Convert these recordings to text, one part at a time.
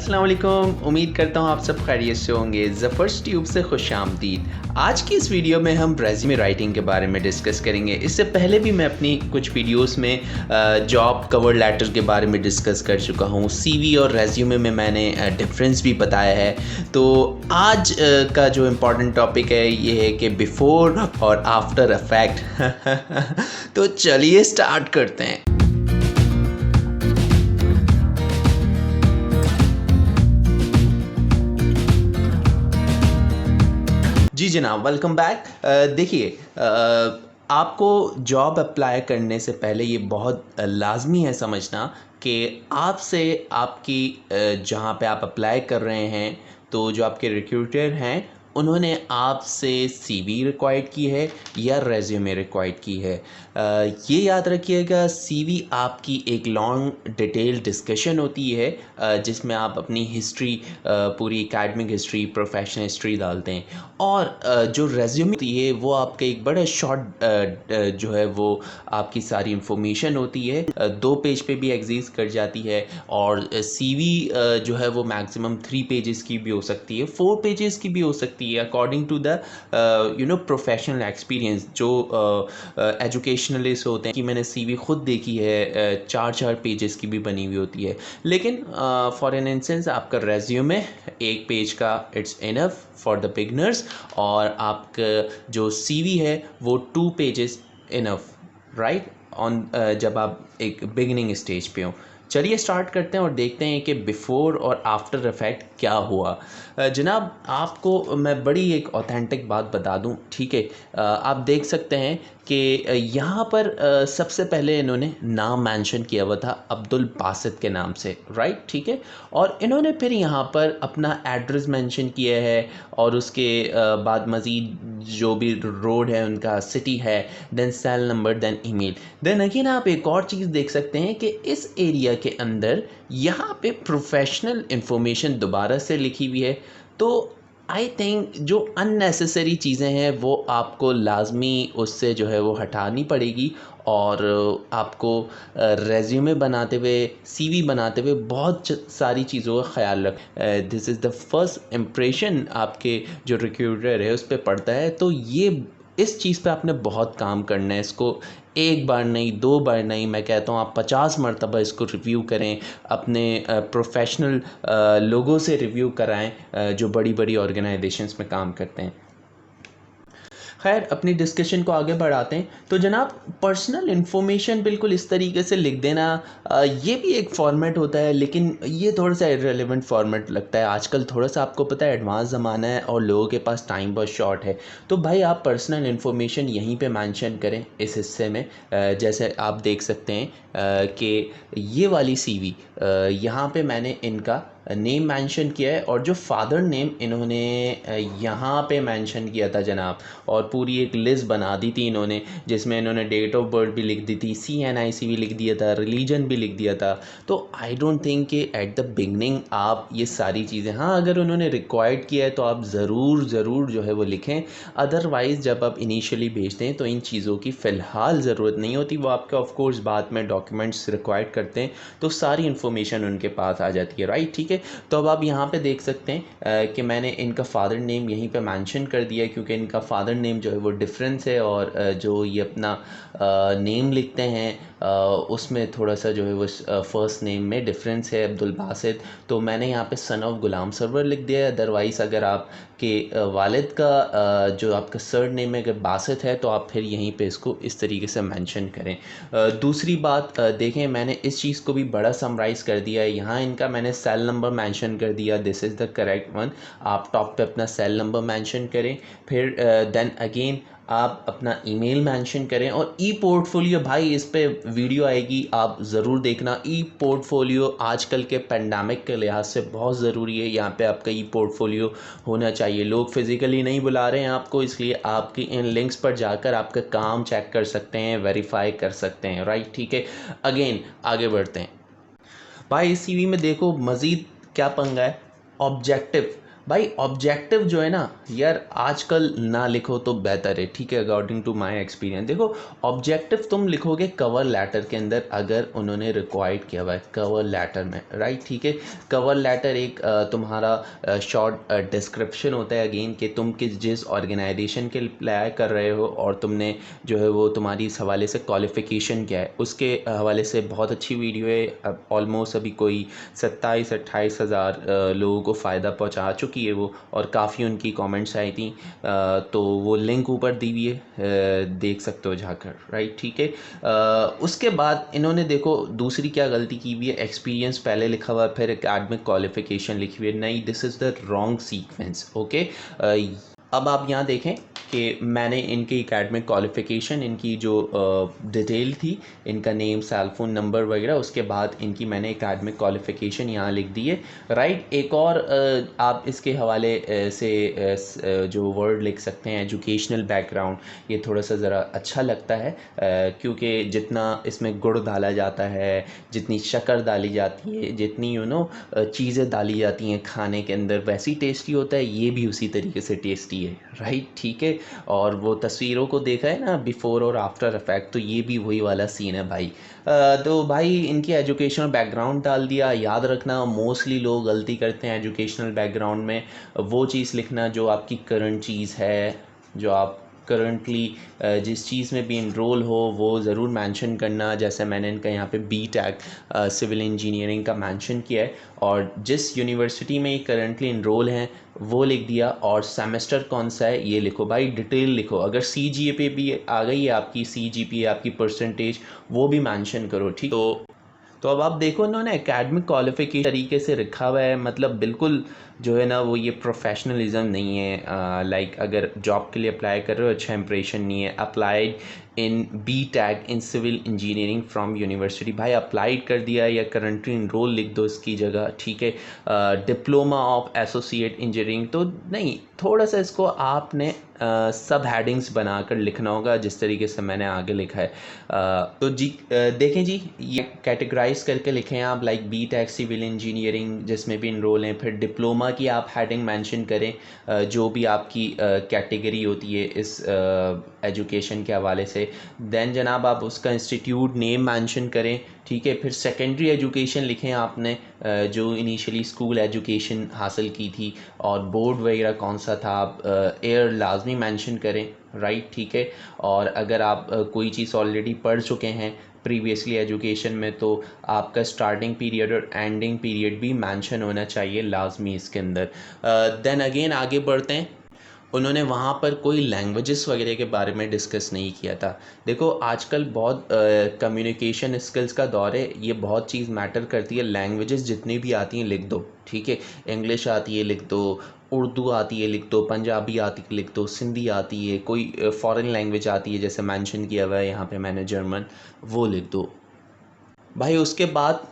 अस्सलाम वालेकुम। उम्मीद करता हूँ आप सब खैरियत से होंगे। ज़फ़र्स ट्यूब से खुशामदीद। आज की इस वीडियो में हम रेज़्यूमे राइटिंग के बारे में डिस्कस करेंगे। इससे पहले भी मैं अपनी कुछ वीडियोस में जॉब कवर लेटर के बारे में डिस्कस कर चुका हूँ। सीवी और रेज़्यूमे में मैंने डिफरेंस भी बताया है। तो आज का जो इम्पोर्टेंट टॉपिक है ये है कि बिफ़ोर और आफ्टर इफ़ेक्ट। तो चलिए स्टार्ट करते हैं। जी जनाब, वेलकम बैक। देखिए, आपको जॉब अप्लाई करने से पहले ये बहुत लाजमी है समझना कि आपसे आपकी जहाँ पे आप अप्लाई कर रहे हैं, तो जो आपके रिक्रूटर हैं उन्होंने आपसे सीवी रिक्वायर्ड की है या रेज्यूमे रिक्वायर्ड की है। ये याद रखिएगा, सीवी आपकी एक लॉन्ग डिटेल डिस्कशन होती है जिसमें आप अपनी हिस्ट्री, पूरी एकेडमिक हिस्ट्री, प्रोफेशनल हिस्ट्री डालते हैं। और जो रेज्यूमे होती है वो आपका एक बड़ा शॉर्ट जो है वो आपकी सारी इंफॉर्मेशन होती है, 2 पेज पे भी एग्जिस्ट कर जाती है। और सीवी जो है वो मैक्सिमम 3 पेजेस की भी हो सकती है, 4 पेजेस की भी हो सकती है, according to the professional experience. जो एजुकेशनलिस्ट होते हैं कि मैंने सीवी खुद देखी है, 4 4 पेजेस की भी बनी हुई होती है। लेकिन फॉर एन इंस्टेंस आपका रेज्यूमे 1 पेज का it's enough for the beginners, और आपका जो सीवी है वो 2 पेजेस इनफ, राइट ऑन, जब आप एक बिगिनिंग स्टेज पे हो। चलिए स्टार्ट करते हैं और देखते हैं कि बिफ़ोर और आफ्टर इफ़ेक्ट क्या हुआ। जनाब, आपको मैं बड़ी एक ऑथेंटिक बात बता दूं, ठीक है। आप देख सकते हैं कि यहाँ पर सबसे पहले इन्होंने नाम मेंशन किया हुआ था अब्दुल बासित के नाम से, राइट, ठीक है। और इन्होंने फिर यहाँ पर अपना एड्रेस मेंशन किया है, और उसके बाद मज़ीद जो भी रोड है उनका, सिटी है, then cell number, then email. Then again आप एक और चीज़ देख सकते हैं कि इस एरिया के अंदर यहाँ पे प्रोफेशनल इंफॉर्मेशन दोबारा से लिखी हुई है। तो आई थिंक जो अननेसेसरी चीज़ें हैं वो आपको लाजमी उससे जो है वो हटानी पड़ेगी। और आपको रेज्यूमे बनाते हुए, सीवी बनाते हुए बहुत सारी चीज़ों का ख्याल रख, this is the first impression आपके जो रिक्रूटर है उस पर पड़ता है। तो ये इस चीज़ पे आपने बहुत काम करना है। इसको एक बार नहीं, 2 बार नहीं, मैं कहता हूँ आप 50 मरतबा इसको रिव्यू करें। अपने प्रोफेशनल लोगों से रिव्यू कराएं जो बड़ी बड़ी ऑर्गेनाइजेशंस में काम करते हैं। खैर, अपनी डिस्कशन को आगे बढ़ाते हैं। तो जनाब, पर्सनल इन्फॉर्मेशन बिल्कुल इस तरीके से लिख देना, ये भी एक फॉर्मेट होता है, लेकिन ये थोड़ा सा इररिलेवेंट फॉर्मेट लगता है। आजकल थोड़ा सा आपको पता है एडवांस ज़माना है और लोगों के पास टाइम बहुत शॉर्ट है। तो भाई आप पर्सनल इन्फॉर्मेशन यहीं पे मेंशन करें इस हिस्से में। जैसे आप देख सकते हैं कि ये वाली सीवी, यहाँ पे मैंने इनका नेम मेंशन किया है, और जो फादर नेम इन्होंने यहाँ पे मेंशन किया था जनाब, और पूरी एक लिस्ट बना दी थी इन्होंने, जिसमें इन्होंने डेट ऑफ बर्थ भी लिख दी थी, CNIC भी लिख दिया था, रिलीजन भी लिख दिया था। तो आई डोंट थिंक कि एट द बिगनिंग आप ये सारी चीज़ें, हाँ अगर उन्होंने रिक्वायर्ड किया है तो आप ज़रूर ज़रूर जो है वो लिखें। अदरवाइज़ जब आप इनिशियली भेजते हैं तो इन चीज़ों की फ़िलहाल ज़रूरत नहीं होती। वो आपका ऑफ कोर्स बाद में डॉक्यूमेंट्स रिक्वायर्ड करते हैं तो सारी इन्फॉर्मेशन उनके पास आ जाती है, राइट, ठीक है। तो अब आप यहाँ पे देख सकते हैं कि मैंने इनका फ़ादर नेम यहीं पे मेंशन कर दिया है, क्योंकि इनका फ़ादर नेम जो है वो डिफरेंस है, और जो ये अपना नेम लिखते हैं उसमें थोड़ा सा जो है वो फ़र्स्ट नेम में डिफरेंस है, अब्दुल बासित। तो मैंने यहाँ पे सन ऑफ गुलाम सरवर लिख दिया है। अदरवाइज़ अगर आपके वालिद का जो आपका सर नेम है अगर बासित है तो आप फिर यहीं पे इसको इस तरीके से मेंशन करें। दूसरी बात, देखें मैंने इस चीज़ को भी बड़ा समराइज़ कर दिया है। यहाँ इनका मैंने सेल नंबर मेंशन कर दिया, this is the correct one. आप टॉप पे अपना सेल नंबर मेंशन करें, फिर देन अगेन आप अपना ईमेल मेंशन करें। और ई पोर्टफोलियो, भाई इस पे वीडियो आएगी, आप ज़रूर देखना। ई पोर्टफोलियो आजकल के पेंडेमिक के लिहाज से बहुत ज़रूरी है। यहाँ पे आपका ई पोर्टफोलियो होना चाहिए। लोग फिज़िकली नहीं बुला रहे हैं आपको, इसलिए आपकी इन लिंक्स पर जाकर आपका काम चेक कर सकते हैं, वेरीफाई कर सकते हैं, राइट, ठीक है। अगेन आगे बढ़ते हैं। भाई इस सीवी में देखो मज़ीद क्या पंगा है, ऑब्जेक्टिव। भाई ऑब्जेक्टिव जो है ना यार आजकल ना लिखो तो बेहतर है, ठीक है, अकॉर्डिंग टू माय एक्सपीरियंस। देखो ऑब्जेक्टिव तुम लिखोगे कवर लेटर के अंदर, अगर उन्होंने रिक्वायर्ड किया हुआ है कवर लेटर में, राइट, ठीक है। कवर लेटर एक तुम्हारा शॉर्ट डिस्क्रिप्शन होता है अगेन कि तुम जिस ऑर्गेनाइजेशन के अप्लाई कर रहे हो और तुमने जो है वो तुम्हारी इस हवाले से क्वालिफ़िकेशन क्या है उसके हवाले से बहुत अच्छी वीडियो है। ऑलमोस्ट अभी कोई 27-28 हज़ार लोगों को फ़ायदा पहुंचा चुकी है वो, और काफ़ी उनकी कमेंट्स आई थी। तो वो लिंक ऊपर दी हुई है, देख सकते हो जाकर, राइट, ठीक है। उसके बाद इन्होंने देखो दूसरी क्या गलती की हुई है, एक्सपीरियंस पहले लिखा हुआ है फिर एकेडमिक क्वालिफ़िकेशन लिखी हुई है, नहीं, this is the wrong sequence, okay. अब आप यहाँ देखें कि मैंने इनकी एकेडमिक क्वालिफ़िकेशन, इनकी जो डिटेल थी, इनका नेम, सेल फ़ोन नंबर वगैरह, उसके बाद इनकी मैंने एकेडमिक क्वालिफ़िकेशन यहाँ लिख दी है, राइट। एक और आप इसके हवाले से जो वर्ड लिख सकते हैं एजुकेशनल बैकग्राउंड, ये थोड़ा सा ज़रा अच्छा लगता है क्योंकि जितना इसमें गुड़ डाला जाता है, जितनी शक्कर डाली जाती है, जितनी चीज़ें डाली जाती हैं खाने के अंदर, वैसी टेस्टी होता है, ये भी उसी तरीके से टेस्टी है, राइट, ठीक है। और वो तस्वीरों को देखा है ना, बिफ़ोर और आफ्टर इफ़ेक्ट, तो ये भी वही वाला सीन है भाई। तो भाई इनकी एजुकेशनल बैकग्राउंड डाल दिया। याद रखना मोस्टली लोग गलती करते हैं एजुकेशनल बैकग्राउंड में, वो चीज़ लिखना जो आपकी करंट चीज़ है, जो आप करंटली जिस चीज़ में भी इनरोल हो वो ज़रूर मेंशन करना। जैसे मैंने इनका यहाँ पे बीटेक सिविल इंजीनियरिंग का मेंशन किया है, और जिस यूनिवर्सिटी में ये करंटली इनरोल हैं वो लिख दिया, और सेमेस्टर कौन सा है ये लिखो भाई, डिटेल लिखो। अगर CGPA भी आ गई है आपकी, CGPA आपकी परसेंटेज, वो भी मेंशन करो, ठीक। तो अब आप देखो इन्होंने एकेडमिक क्वालिफिकेशन तरीके से रखा हुआ है, मतलब बिल्कुल जो है ना वो ये प्रोफेशनलिज्म नहीं है। लाइक अगर जॉब के लिए अप्लाई कर रहे हो, अच्छा इंप्रेशन नहीं है। Applied in BTech in civil engineering from university, भाई अप्लाइड कर दिया या करंटली इनरोल लिख दो इसकी जगह, ठीक है। डिप्लोमा ऑफ एसोसिएट इंजीनियरिंग तो नहीं, थोड़ा सा इसको आपने सब हेडिंग्स बनाकर लिखना होगा जिस तरीके से मैंने आगे लिखा है। तो जी देखें जी, ये कैटेगराइज करके लिखें आप, लाइक BTech सिविल इंजीनियरिंग जिसमें भी इनरोल हैं, फिर डिप्लोमा की आप हेडिंग मेंशन करें, जो भी आपकी कैटेगरी होती है इस एजुकेशन के हवाले से। देन जनाब आप उसका इंस्टीट्यूट नेम मेंशन करें, ठीक है। फिर सेकेंडरी एजुकेशन लिखें आपने, जो इनिशियली स्कूल एजुकेशन हासिल की थी, और बोर्ड वगैरह कौन सा था आप एयर लाजमी मेंशन करें, राइट, ठीक है। और अगर आप कोई चीज़ ऑलरेडी पढ़ चुके हैं प्रीवियसली एजुकेशन में, तो आपका स्टार्टिंग पीरियड और एंडिंग पीरियड भी मेंशन होना चाहिए लाजमी इसके अंदर। देन अगेन आगे बढ़ते हैं। उन्होंने वहाँ पर कोई लैंग्वेजेस वगैरह के बारे में डिस्कस नहीं किया था। देखो आजकल बहुत कम्युनिकेशन स्किल्स का दौर है, ये बहुत चीज़ मैटर करती है। लैंग्वेजेस जितनी भी आती हैं लिख दो, ठीक है। इंग्लिश आती है लिख दो, उर्दू आती है लिख दो, पंजाबी आती है लिख दो, सिंधी आती है, कोई फॉरेन लैंग्वेज आती है जैसे मेंशन किया हुआ है यहाँ पे मैंने जर्मन, वो लिख दो भाई। उसके बाद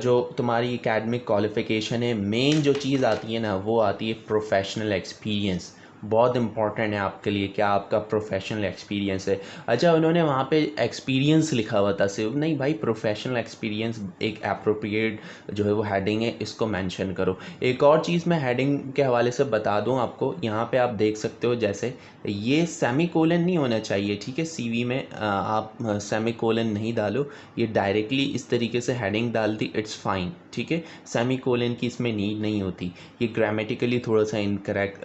जो तुम्हारी एकेडमिक क्वालिफ़िकेशन है, मेन जो चीज़ आती है ना वो आती है प्रोफेशनल एक्सपीरियंस। बहुत इंपॉर्टेंट है आपके लिए, क्या आपका प्रोफेशनल एक्सपीरियंस है। अच्छा उन्होंने वहाँ पे एक्सपीरियंस लिखा हुआ था सिर्फ, नहीं भाई, प्रोफेशनल एक्सपीरियंस एक अप्रोप्रिएट जो है वो हेडिंग है, इसको मेंशन करो। एक और चीज़ मैं हेडिंग के हवाले से बता दूँ आपको, यहाँ पे आप देख सकते हो जैसे ये सेमी कोलन नहीं होना चाहिए, ठीक है। CV में आप सेमी कोलन नहीं डालो, ये डायरेक्टली इस तरीके से हेडिंग डाल दी, इट्स फाइन, ठीक है। सेमी कोलन की इसमें नीड नहीं होती, ये ग्रामेटिकली थोड़ा सा इनकरेक्ट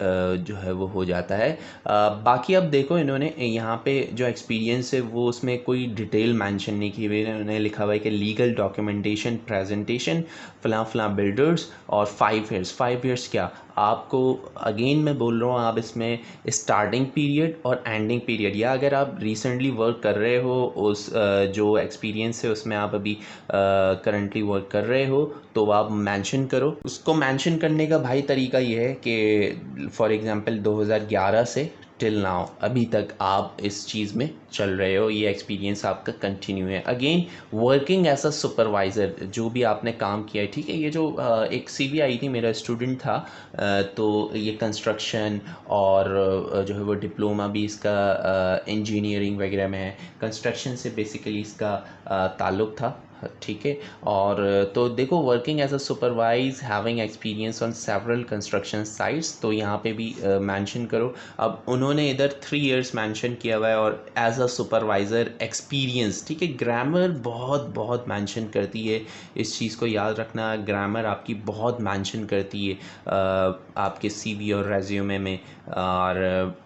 जो है वो हो जाता है। बाकी अब देखो इन्होंने यहाँ पे जो एक्सपीरियंस है वो उसमें कोई डिटेल मेंशन नहीं की हुई है। इन्होंने लिखा हुआ है कि लीगल डॉक्यूमेंटेशन प्रेजेंटेशन फलां फलां बिल्डर्स, और 5 ईयर्स। 5 ईयर्स क्या आपको, अगेन मैं बोल रहा हूँ, आप इसमें स्टार्टिंग पीरियड और एंडिंग पीरियड, या अगर आप रिसेंटली वर्क कर रहे हो उस जो एक्सपीरियंस है उसमें आप अभी करंटली वर्क कर रहे हो, तो आप मेंशन करो। उसको मेंशन करने का भाई तरीका ये है कि फॉर एग्जांपल 2011 से टिल नाउ अभी तक आप इस चीज़ में चल रहे हो, ये एक्सपीरियंस आपका कंटिन्यू है। Again working as a supervisor, जो भी आपने काम किया है, ठीक है। ये जो एक CV आई थी, मेरा स्टूडेंट था, तो ये कंस्ट्रक्शन और जो है वो डिप्लोमा भी इसका इंजीनियरिंग वगैरह में है। कंस्ट्रक्शन से बेसिकली इसका ताल्लुक़ था, ठीक है। और तो देखो, working as a supervisor having experience on several construction sites, तो यहाँ पे भी मेंशन करो। अब उन्होंने इधर 3 इयर्स मेंशन किया हुआ है और एज अ सुपरवाइज़र एक्सपीरियंस, ठीक है। ग्रामर बहुत बहुत मेंशन करती है, इस चीज़ को याद रखना, ग्रामर आपकी बहुत मेंशन करती है आपके सीवी और रेज्यूमे में। और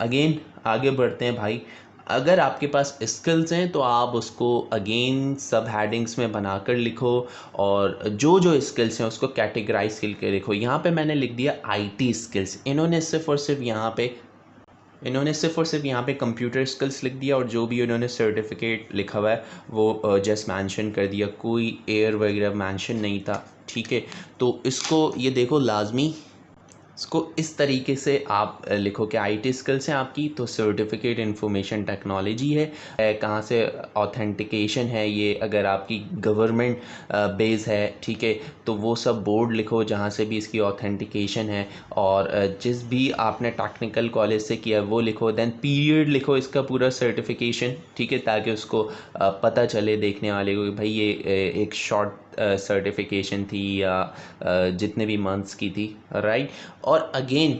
अगेन आगे बढ़ते हैं भाई। अगर आपके पास स्किल्स हैं तो आप उसको अगेन सब हेडिंग्स में बनाकर लिखो, और जो जो स्किल्स हैं उसको कैटेगराइज करके लिखो। यहाँ पे मैंने लिख दिया आईटी स्किल्स। इन्होंने सिर्फ और सिर्फ यहाँ पे कंप्यूटर स्किल्स लिख दिया, और जो भी उन्होंने सर्टिफिकेट लिखा हुआ है वो जस्ट मेंशन कर दिया, कोई एयर वगैरह मेंशन नहीं था, ठीक है। तो इसको ये देखो, लाजमी इसको इस तरीके से आप लिखो कि आईटी स्किल्स हैं आपकी, तो सर्टिफिकेट इंफॉर्मेशन टेक्नोलॉजी है, कहाँ से ऑथेंटिकेशन है ये, अगर आपकी गवर्नमेंट बेस है, ठीक है, तो वो सब बोर्ड लिखो जहाँ से भी इसकी ऑथेंटिकेशन है। और जिस भी आपने टेक्निकल कॉलेज से किया वो लिखो, देन पीरियड लिखो इसका पूरा सर्टिफिकेशन, ठीक है, ताकि उसको पता चले देखने वाले को कि भाई ये एक शॉर्ट सर्टिफिकेशन थी या जितने भी मंथ्स की थी, राइट। और अगेन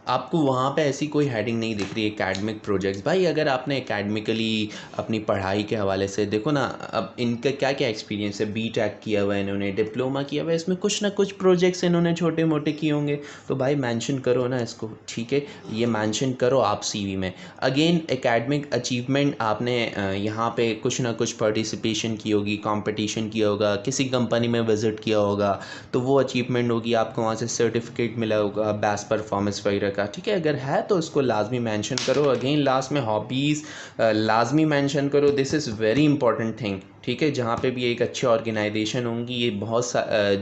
आपको वहाँ पे ऐसी कोई हेडिंग नहीं दिख रही एकेडमिक प्रोजेक्ट्स। भाई अगर आपने एकेडमिकली अपनी पढ़ाई के हवाले से देखो ना, अब इनका क्या क्या एक्सपीरियंस है, बीटेक किया हुआ है इन्होंने, डिप्लोमा किया हुआ है, इसमें कुछ ना कुछ प्रोजेक्ट्स इन्होंने छोटे मोटे किए होंगे, तो भाई मेंशन करो ना इसको, ठीक है, ये मेंशन करो आप सीवी में। अगेन एकेडमिक अचीवमेंट, आपने यहाँ पे कुछ ना कुछ पार्टिसिपेशन की होगी, कंपटीशन किया होगा, किसी कंपनी में विज़िट किया होगा, तो वो अचीवमेंट होगी, आपको वहाँ से सर्टिफिकेट मिला होगा बेस्ट परफॉर्मेंस वगैरह का, ठीक है। अगर है तो उसको लाजमी मेंशन करो। अगेन लास्ट में हॉबीज़ लाजमी मेंशन करो, this is very important thing, ठीक है। जहाँ पे भी एक अच्छी ऑर्गेनाइजेशन होंगी, ये बहुत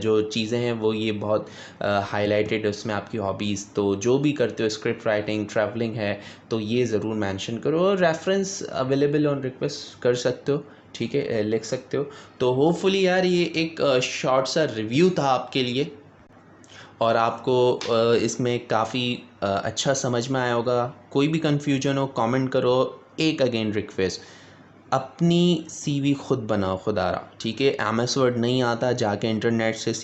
जो चीज़ें हैं वो ये बहुत हाईलाइटेड है उसमें, आपकी हॉबीज़, तो जो भी करते हो, स्क्रिप्ट राइटिंग, ट्रैवलिंग है, तो ये ज़रूर मेंशन करो। और रेफरेंस अवेलेबल ऑन रिक्वेस्ट कर सकते हो, ठीक है, लिख सकते हो। तो होपफुली यार ये एक शॉर्ट सा रिव्यू था आपके लिए, और आपको इसमें काफ़ी अच्छा समझ में आया होगा। कोई भी कन्फ्यूजन हो कमेंट करो। एक अगेन रिक्वेस्ट, अपनी सीवी खुद बनाओ खुदारा, ठीक है। एमएस वर्ड नहीं आता, जाके इंटरनेट से